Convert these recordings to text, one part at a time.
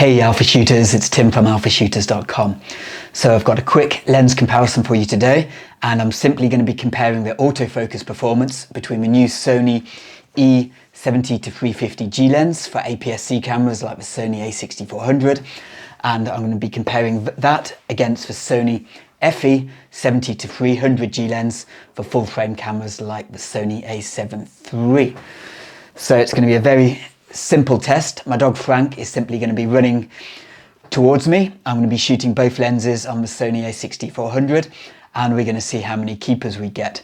Hey Alpha Shooters, it's Tim from alphashooters.com. So I've got a quick lens comparison for you today, and I'm simply going to be comparing the autofocus performance between the new Sony E70-350 G lens for APS-C cameras like the Sony A6400, and I'm going to be comparing that against the Sony FE 70-300 G lens for full frame cameras like the Sony A7 III. So it's going to be a very simple test. My dog Frank is simply going to be running towards me. I'm going to be shooting both lenses on the Sony A6400, and we're going to see how many keepers we get.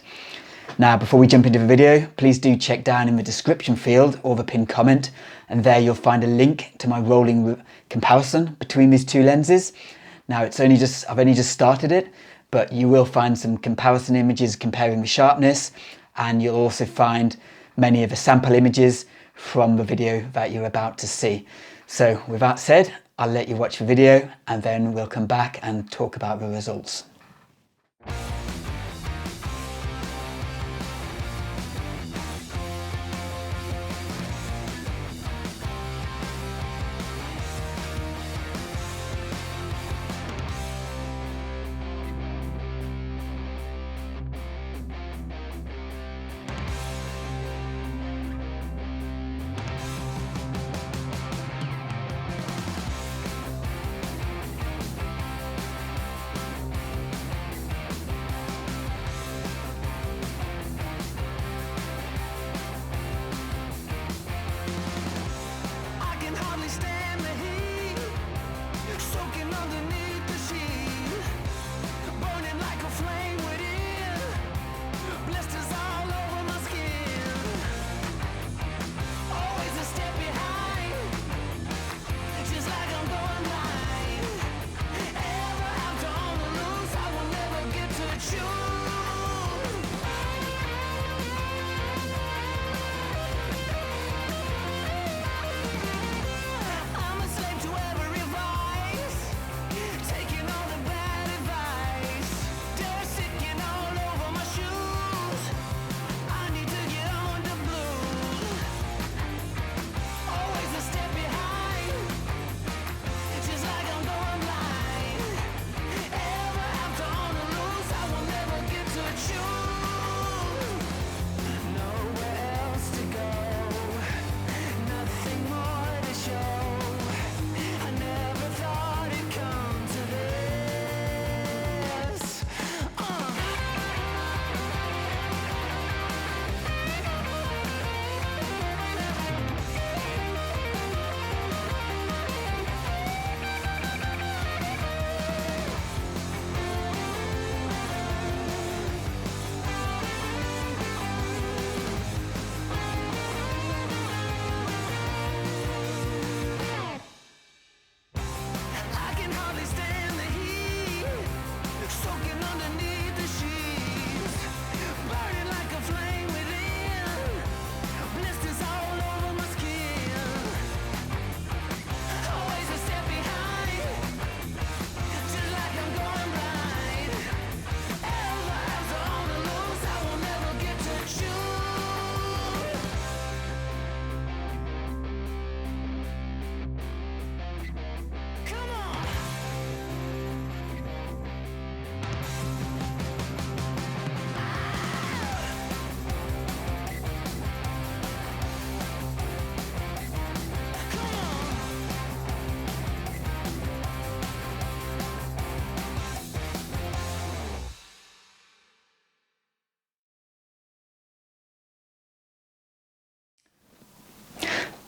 Now, before we jump into the video, please do check down in the description field or the pinned comment, and there you'll find a link to my rolling comparison between these two lenses. Now, I've only just started it, but you will find some comparison images comparing the sharpness, and you'll also find many of the sample images from the video that you're about to see. So with that said, I'll let you watch the video and then we'll come back and talk about the results.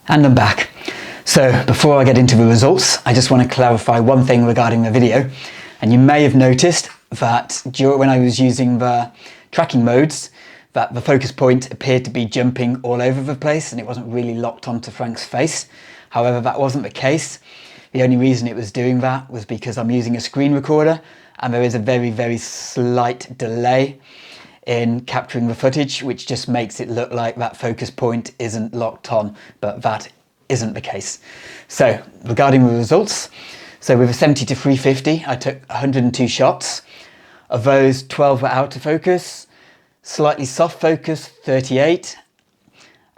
And I'm back. So before I get into the results, I just want to clarify one thing regarding the video. And you may have noticed that when I was using the tracking modes, that the focus point appeared to be jumping all over the place and it wasn't really locked onto Frank's face. However, that wasn't the case. The only reason it was doing that was because I'm using a screen recorder and there is a very, very slight delay in capturing the footage, which just makes it look like that focus point isn't locked on, but that isn't the case. So regarding the results, so with a 70-350, I took 102 shots. Of those, 12 were out of focus, slightly soft focus 38,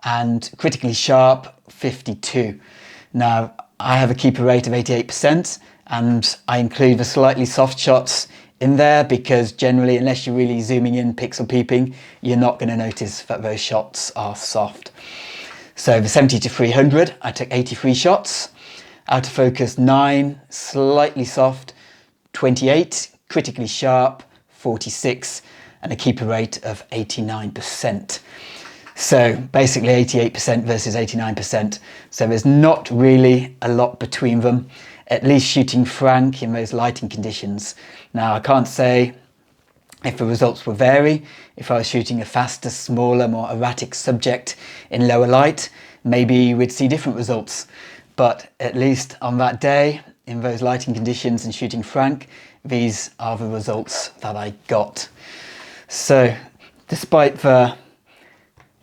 and critically sharp 52. Now, I have a keeper rate of 88%, and I include the slightly soft shots in there because generally, unless you're really zooming in, pixel peeping, you're not going to notice that those shots are soft. So the 70-300, I took 83 shots, autofocus 9, slightly soft, 28, critically sharp, 46, and a keeper rate of 89%. So basically 88% versus 89%. So there's not really a lot between them, at least shooting frank in those lighting conditions. Now I can't say if the results will vary. If I was shooting a faster, smaller, more erratic subject in lower light, maybe we'd see different results. But at least on that day, in those lighting conditions and shooting frank, these are the results that I got. So despite the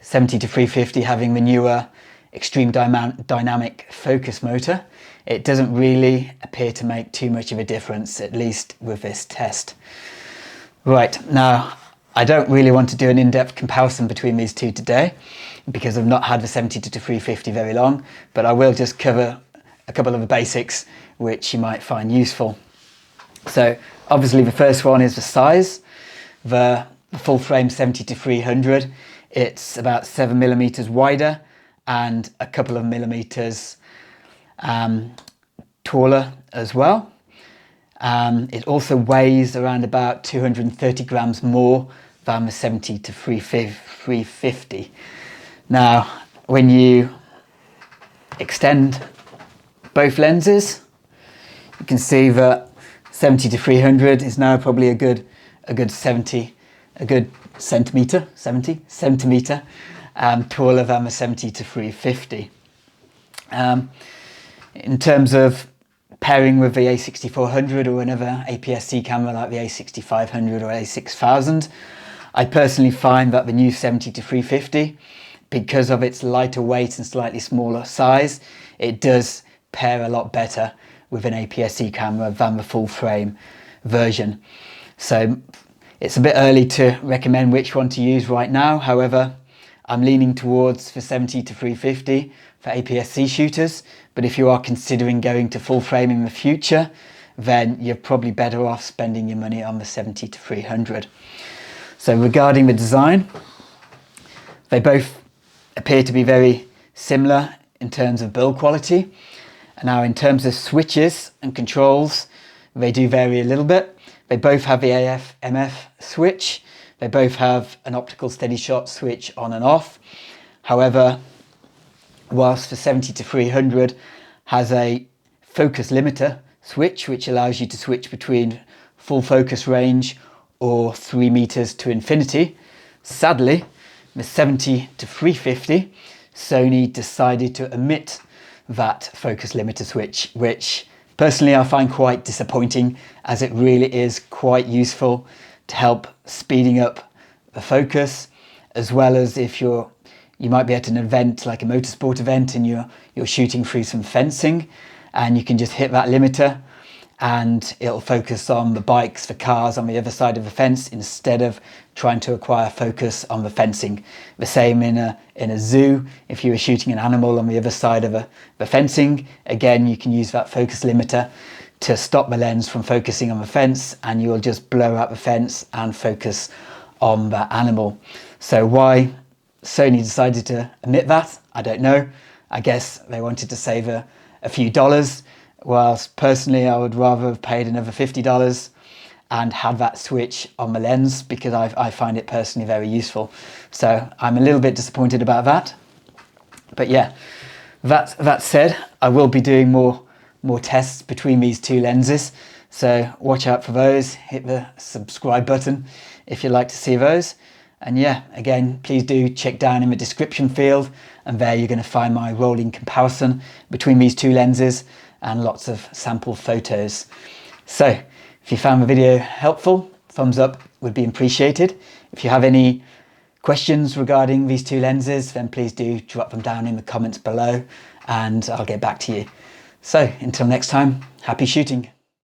70-350 having the newer extreme dynamic focus motor, it doesn't really appear to make too much of a difference, at least with this test. Right, now I don't really want to do an in-depth comparison between these two today because I've not had the 70-350 very long, but I will just cover a couple of the basics which you might find useful. So obviously the first one is the size. The full frame 70-300, it's about 7mm wider and a couple of millimeters taller as well. It also weighs around about 230 grams more than the 70-350. Now, when you extend both lenses, you can see that 70-300 is now probably a good centimeter taller than the 70-350. In terms of pairing with the A6400 or another APS-C camera like the A6500 or A6000, I personally find that the new 70-350, because of its lighter weight and slightly smaller size, it does pair a lot better with an APS-C camera than the full frame version. So it's a bit early to recommend which one to use right now. However, I'm leaning towards the 70-350 for APS-C shooters, but if you are considering going to full frame in the future, then you're probably better off spending your money on the 70-300. So regarding the design, they both appear to be very similar in terms of build quality. And now in terms of switches and controls, they do vary a little bit. They both have the AF/MF switch. They both have an optical steady shot switch on and off. However, whilst the 70-300 has a focus limiter switch, which allows you to switch between full focus range or 3 meters to infinity, sadly, the 70-350, Sony decided to omit that focus limiter switch, which personally I find quite disappointing, as it really is quite useful to help speeding up the focus, as well as if you might be at an event like a motorsport event and you're shooting through some fencing, and you can just hit that limiter and it'll focus on the bikes, the cars on the other side of the fence instead of trying to acquire focus on the fencing. The same in a zoo, if you were shooting an animal on the other side of the fencing, again you can use that focus limiter to stop the lens from focusing on the fence, and you'll just blur out the fence and focus on that animal. So why Sony decided to omit that, I don't know. I guess they wanted to save a few dollars, whilst personally I would rather have paid another $50 and had that switch on the lens, because I find it personally very useful. So I'm a little bit disappointed about that. But yeah, that said, I will be doing more tests between these two lenses, so watch out for those. Hit the subscribe button if you'd like to see those. And yeah, again, please do check down in the description field, and there you're going to find my rolling comparison between these two lenses and lots of sample photos. So if you found the video helpful, thumbs up would be appreciated. If you have any questions regarding these two lenses, then please do drop them down in the comments below and I'll get back to you. So until next time, happy shooting.